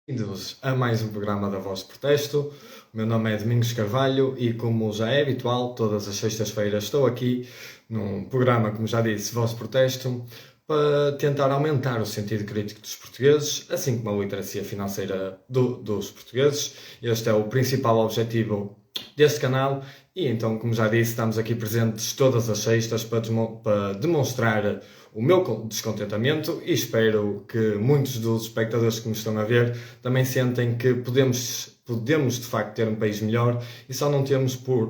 Bem-vindos a mais um programa da Voz de Protesto. O meu nome é Domingos Carvalho e, como já é habitual, todas as sextas-feiras estou aqui num programa, como já disse, Voz de Protesto, para tentar aumentar o sentido crítico dos portugueses, assim como a literacia financeira dos portugueses. Este é o principal objetivo deste canal e então, como já disse, estamos aqui presentes todas as sextas para demonstrar o meu descontentamento e espero que muitos dos espectadores que me estão a ver também sentem que podemos de facto ter um país melhor e só não temos por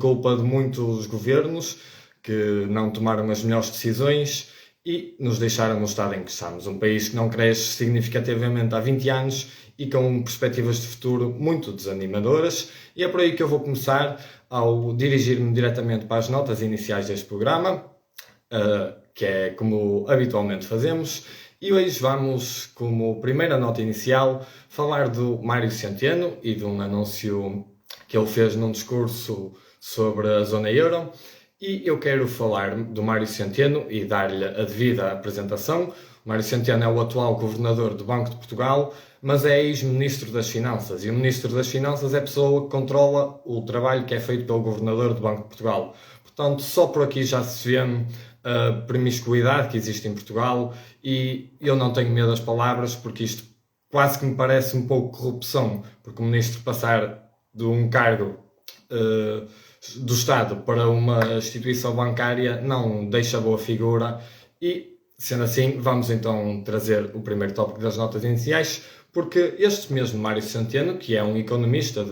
culpa de muitos governos que não tomaram as melhores decisões e nos deixaram no estado em que estamos. Um país que não cresce significativamente há 20 anos e com perspectivas de futuro muito desanimadoras. E é por aí que eu vou começar ao dirigir-me diretamente para as notas iniciais deste programa, que é como habitualmente fazemos. E hoje vamos, como primeira nota inicial, falar do Mário Centeno e de um anúncio que ele fez num discurso sobre a zona euro. E eu quero falar do Mário Centeno e dar-lhe a devida apresentação. O Mário Centeno é o atual governador do Banco de Portugal, mas é ex-ministro das Finanças. E o ministro das Finanças é a pessoa que controla o trabalho que é feito pelo governador do Banco de Portugal. Portanto, só por aqui já se vê a promiscuidade que existe em Portugal e eu não tenho medo das palavras porque isto quase que me parece um pouco corrupção, porque o ministro passar de um cargo do Estado para uma instituição bancária não deixa boa figura e, sendo assim, vamos então trazer o primeiro tópico das notas iniciais, porque este mesmo Mário Centeno, que é um economista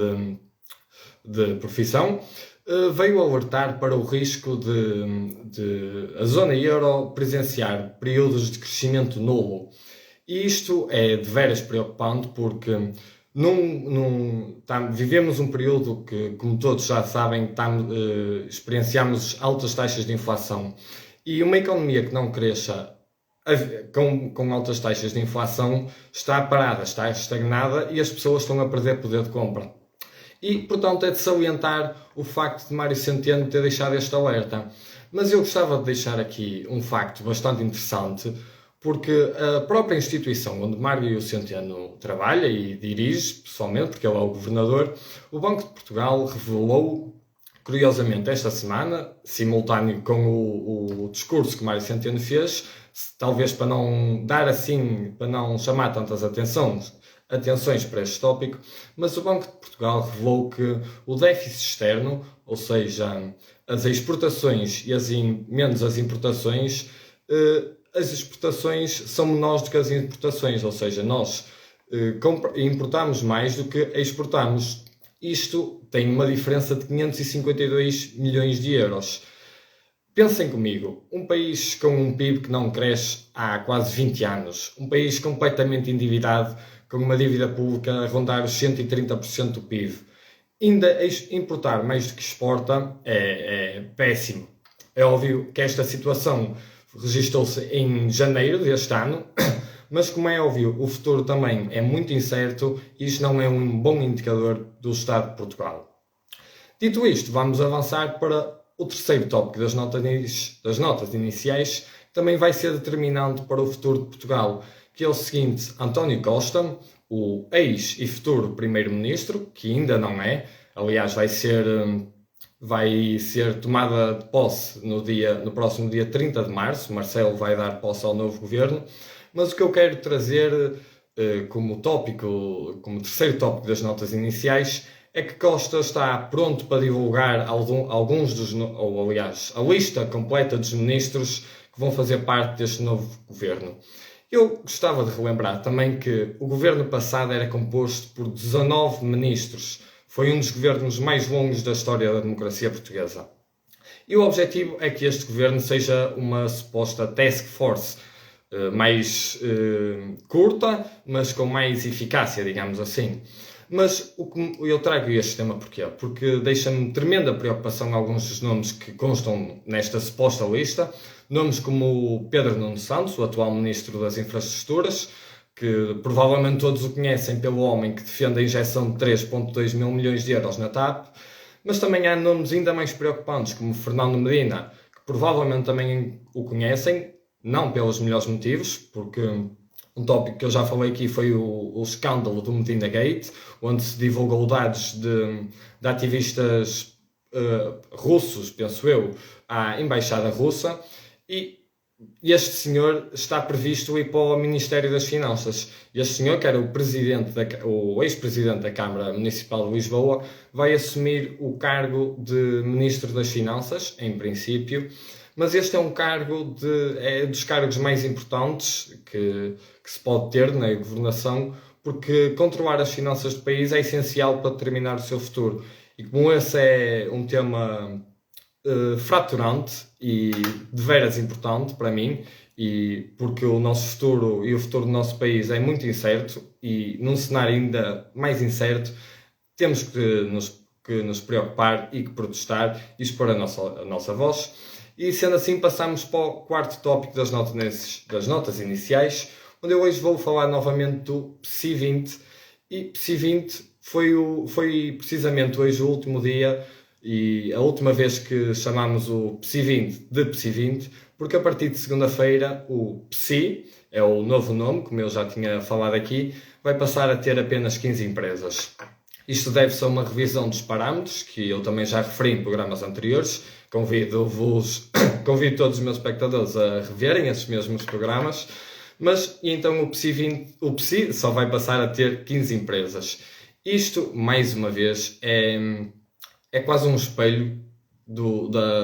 de profissão, veio alertar para o risco de a zona euro presenciar períodos de crescimento nulo. E isto é de veras preocupante porque vivemos um período que, como todos já sabem, experienciamos altas taxas de inflação. E uma economia que não cresça com altas taxas de inflação está parada, está estagnada e as pessoas estão a perder poder de compra. E, portanto, é de salientar o facto de Mário Centeno ter deixado este alerta. Mas eu gostava de deixar aqui um facto bastante interessante, porque a própria instituição onde Mário Centeno trabalha e dirige, pessoalmente, porque ele é o governador, o Banco de Portugal revelou, curiosamente, esta semana, simultâneo com o discurso que Mário Centeno fez, talvez para não dar assim, para não chamar tantas atenções para este tópico, mas o Banco de Portugal revelou que o déficit externo, ou seja, as exportações e menos as importações, as exportações são menores do que as importações, ou seja, nós importamos mais do que exportamos. Isto tem uma diferença de 552 milhões de euros. Pensem comigo, um país com um PIB que não cresce há quase 20 anos, um país completamente endividado, com uma dívida pública a rondar os 130% do PIB, ainda importar mais do que exporta é péssimo. É óbvio que esta situação registrou-se em janeiro deste ano, mas como é óbvio, o futuro também é muito incerto e isto não é um bom indicador do estado de Portugal. Dito isto, vamos avançar para o terceiro tópico das notas iniciais, que também vai ser determinante para o futuro de Portugal, que é o seguinte: António Costa, o ex e futuro primeiro-ministro, que ainda não é, aliás vai ser tomada de posse no próximo dia 30 de março, Marcelo vai dar posse ao novo governo, mas o que eu quero trazer como terceiro tópico das notas iniciais é que Costa está pronto para divulgar a lista completa dos ministros que vão fazer parte deste novo governo. Eu gostava de relembrar também que o governo passado era composto por 19 ministros. Foi um dos governos mais longos da história da democracia portuguesa. E o objetivo é que este governo seja uma suposta task force mais curta, mas com mais eficácia, digamos assim. Mas eu trago este tema porquê? Porque deixa-me tremenda preocupação alguns dos nomes que constam nesta suposta lista. Nomes como o Pedro Nuno Santos, o atual Ministro das Infraestruturas, que provavelmente todos o conhecem pelo homem que defende a injeção de 3,2 mil milhões de euros na TAP. Mas também há nomes ainda mais preocupantes, como Fernando Medina, que provavelmente também o conhecem, não pelos melhores motivos, porque Um tópico que eu já falei aqui foi o escândalo do Medina Gate, onde se divulgou dados de ativistas russos, penso eu, à Embaixada Russa, e este senhor está previsto ir para o Ministério das Finanças. Este senhor, que era o ex-presidente da Câmara Municipal de Lisboa, vai assumir o cargo de Ministro das Finanças, em princípio, mas este é um cargo dos cargos mais importantes que se pode ter na governação, porque controlar as finanças do país é essencial para determinar o seu futuro. E como esse é um tema fraturante e de veras importante para mim, e porque o nosso futuro e o futuro do nosso país é muito incerto, e num cenário ainda mais incerto, temos que nos preocupar e que protestar e expor a nossa voz. E sendo assim, passamos para o quarto tópico das notas iniciais, onde eu hoje vou falar novamente do PSI 20. E PSI 20 foi precisamente hoje o último dia e a última vez que chamámos o PSI 20 de PSI 20, porque a partir de segunda-feira o PSI, é o novo nome, como eu já tinha falado aqui, vai passar a ter apenas 15 empresas. Isto deve-se a uma revisão dos parâmetros, que eu também já referi em programas anteriores. Convido todos os meus espectadores a reverem esses mesmos programas. Mas então o PSI só vai passar a ter 15 empresas. Isto, mais uma vez, é quase um espelho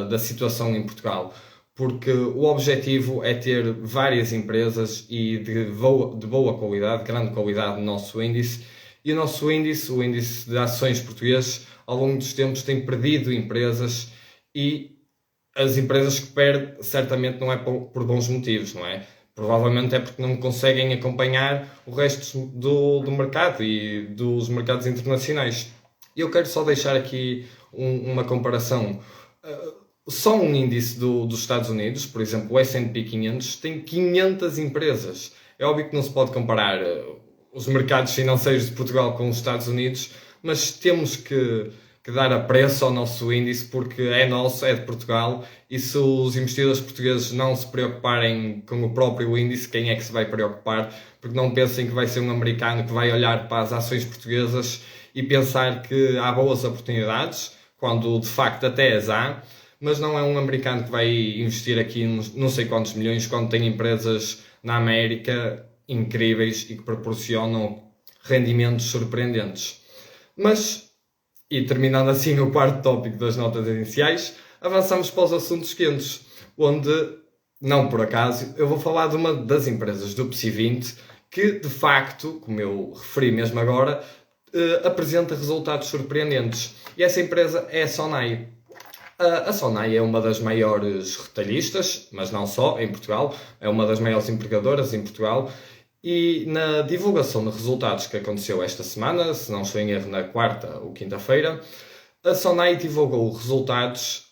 da situação em Portugal, porque o objetivo é ter várias empresas e de boa qualidade, grande qualidade no nosso índice. E o nosso índice, o índice de ações portugueses, ao longo dos tempos tem perdido empresas, e as empresas que perdem certamente não é por bons motivos, não é? Provavelmente é porque não conseguem acompanhar o resto do mercado e dos mercados internacionais. E eu quero só deixar aqui uma comparação. Só um índice dos Estados Unidos, por exemplo, o S&P 500, tem 500 empresas. É óbvio que não se pode comparar os mercados financeiros de Portugal com os Estados Unidos, mas temos que dar apreço ao nosso índice, porque é nosso, é de Portugal, e se os investidores portugueses não se preocuparem com o próprio índice, quem é que se vai preocupar? Porque não pensem que vai ser um americano que vai olhar para as ações portuguesas e pensar que há boas oportunidades, quando de facto até as há, mas não é um americano que vai investir aqui não sei quantos milhões, quando tem empresas na América incríveis e que proporcionam rendimentos surpreendentes. Mas, e terminando assim o quarto tópico das notas iniciais, avançamos para os assuntos quentes, onde, não por acaso, eu vou falar de uma das empresas do PSI 20 que, de facto, como eu referi mesmo agora, apresenta resultados surpreendentes. E essa empresa é a Sonai. A Sonai é uma das maiores retalhistas, mas não só, em Portugal. É uma das maiores empregadoras em Portugal. E na divulgação de resultados que aconteceu esta semana, se não estou em erro, na quarta ou quinta-feira, a Sonai divulgou resultados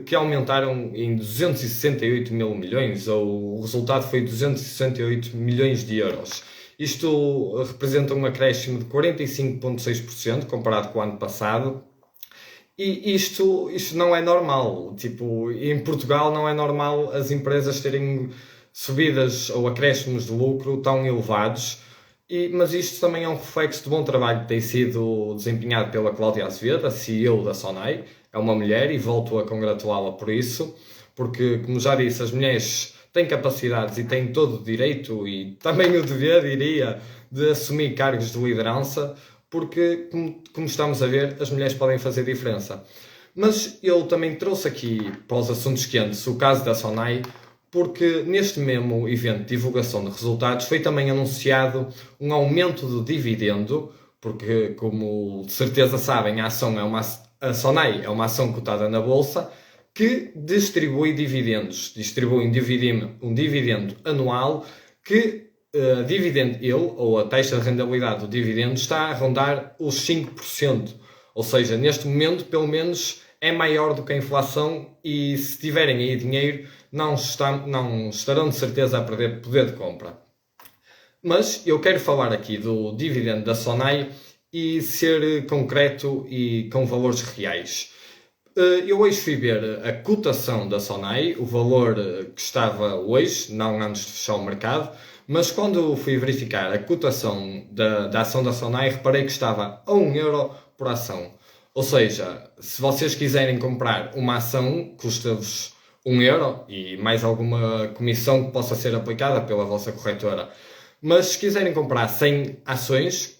que aumentaram em 268 mil milhões, ou o resultado foi 268 milhões de euros. Isto representa um acréscimo de 45,6% comparado com o ano passado. E isto não é normal. Tipo, em Portugal não é normal as empresas terem subidas ou acréscimos de lucro tão elevados, mas isto também é um reflexo do bom trabalho que tem sido desempenhado pela Cláudia Azevedo, a CEO da Sonai. É uma mulher e volto a congratulá-la por isso, porque, como já disse, as mulheres têm capacidades e têm todo o direito e também o dever, diria, de assumir cargos de liderança, porque, como estamos a ver, as mulheres podem fazer diferença. Mas eu também trouxe aqui para os assuntos quentes o caso da Sonai, porque neste mesmo evento de divulgação de resultados foi também anunciado um aumento do dividendo, porque, como de certeza sabem, a Sonai é uma ação cotada na Bolsa que distribui dividendos. Distribui um dividendo anual que dividend yield, ou a taxa de rentabilidade do dividendo, está a rondar os 5%. Ou seja, neste momento, pelo menos, é maior do que a inflação, e se tiverem aí dinheiro, não estarão de certeza a perder poder de compra. Mas eu quero falar aqui do dividendo da Sonai e ser concreto e com valores reais. Eu hoje fui ver a cotação da Sonai, o valor que estava hoje, não antes de fechar o mercado, Mas quando fui verificar a cotação da ação da Sonai, reparei que estava a 1€ por ação. Ou seja, se vocês quiserem comprar uma ação, custa-vos 1€ e mais alguma comissão que possa ser aplicada pela vossa corretora. Mas se quiserem comprar 100 ações,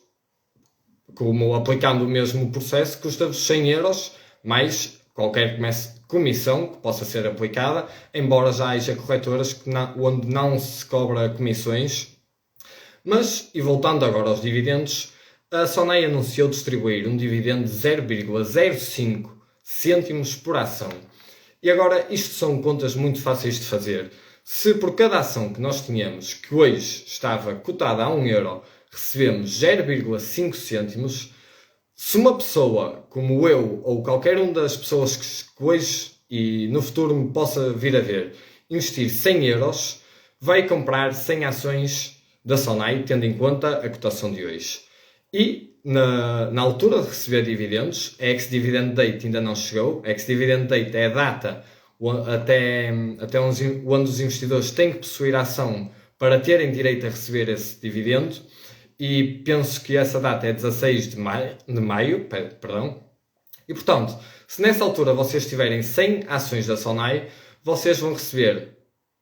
como aplicando o mesmo processo, custa-vos 100€ mais qualquer comissão que possa ser aplicada, embora já haja corretoras onde não se cobra comissões. Mas, e voltando agora aos dividendos, a Sonai anunciou distribuir um dividendo de 0,05 cêntimos por ação. E agora, isto são contas muito fáceis de fazer. Se por cada ação que nós tínhamos, que hoje estava cotada a 1€, recebemos 0,5 cêntimos, se uma pessoa como eu ou qualquer uma das pessoas que hoje e no futuro me possa vir a ver investir 100€, vai comprar 100 ações da Sonai, tendo em conta a cotação de hoje. E na altura de receber dividendos, a ex-dividend date ainda não chegou. A ex-dividend date é a data até onde os investidores têm que possuir a ação para terem direito a receber esse dividendo. E penso que essa data é 16 de maio. E portanto, se nessa altura vocês tiverem 100 ações da Sonai, vocês vão receber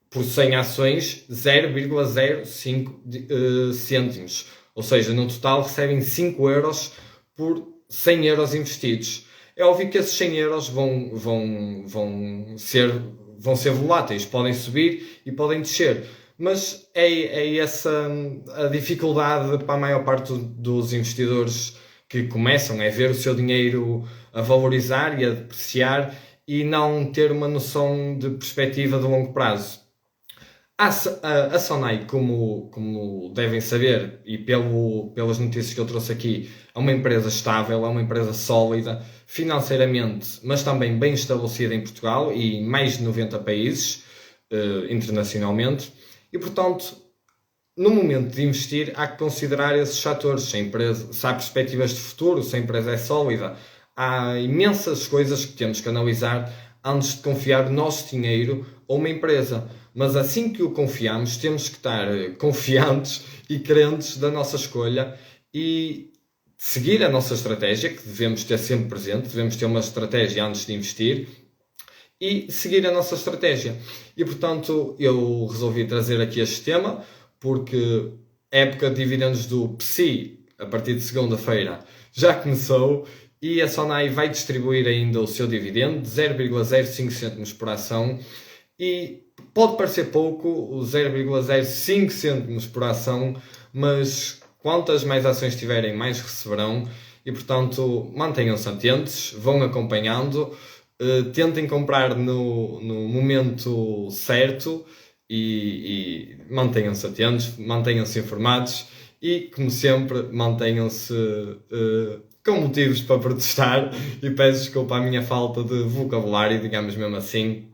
por 100 ações 0,05 cêntimos. Ou seja, no total recebem 5€ por 100€ investidos. É óbvio que esses 100€ vão ser voláteis, podem subir e podem descer. Mas é essa a dificuldade para a maior parte dos investidores que começam a ver o seu dinheiro a valorizar e a depreciar e não ter uma noção de perspectiva de longo prazo. A Sonai, como devem saber, e pelas notícias que eu trouxe aqui, é uma empresa estável, é uma empresa sólida, financeiramente, mas também bem estabelecida em Portugal e em mais de 90 países internacionalmente. E, portanto, no momento de investir, há que considerar esses fatores. Se há perspectivas de futuro, se a empresa é sólida, há imensas coisas que temos que analisar antes de confiar o nosso dinheiro a uma empresa. Mas assim que o confiamos, temos que estar confiantes e crentes da nossa escolha e seguir a nossa estratégia, que devemos ter sempre presente, devemos ter uma estratégia antes de investir e seguir a nossa estratégia. E, portanto, eu resolvi trazer aqui este tema, porque a época de dividendos do PSI, a partir de segunda-feira, já começou e a Sonai vai distribuir ainda o seu dividendo de 0,05 cêntimos por ação e pode parecer pouco, os 0,05 cêntimos por ação, mas quantas mais ações tiverem, mais receberão e, portanto, mantenham-se atentos, vão acompanhando, tentem comprar no momento certo e mantenham-se atentos, mantenham-se informados e, como sempre, mantenham-se com motivos para protestar e peço desculpa à minha falta de vocabulário, digamos mesmo assim.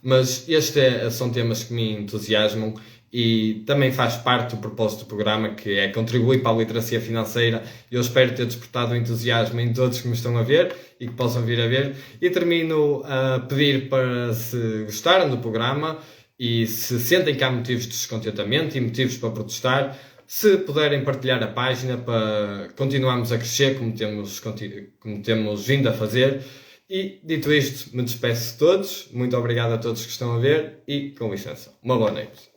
Mas estes são temas que me entusiasmam e também faz parte do propósito do programa, que é contribuir para a literacia financeira. Eu espero ter despertado o entusiasmo em todos que me estão a ver e que possam vir a ver. E termino a pedir para, se gostaram do programa e se sentem que há motivos de descontentamento e motivos para protestar, se puderem partilhar a página para continuarmos a crescer como temos vindo a fazer. E, dito isto, me despeço de todos. Muito obrigado a todos que estão a ver e, com licença, uma boa noite.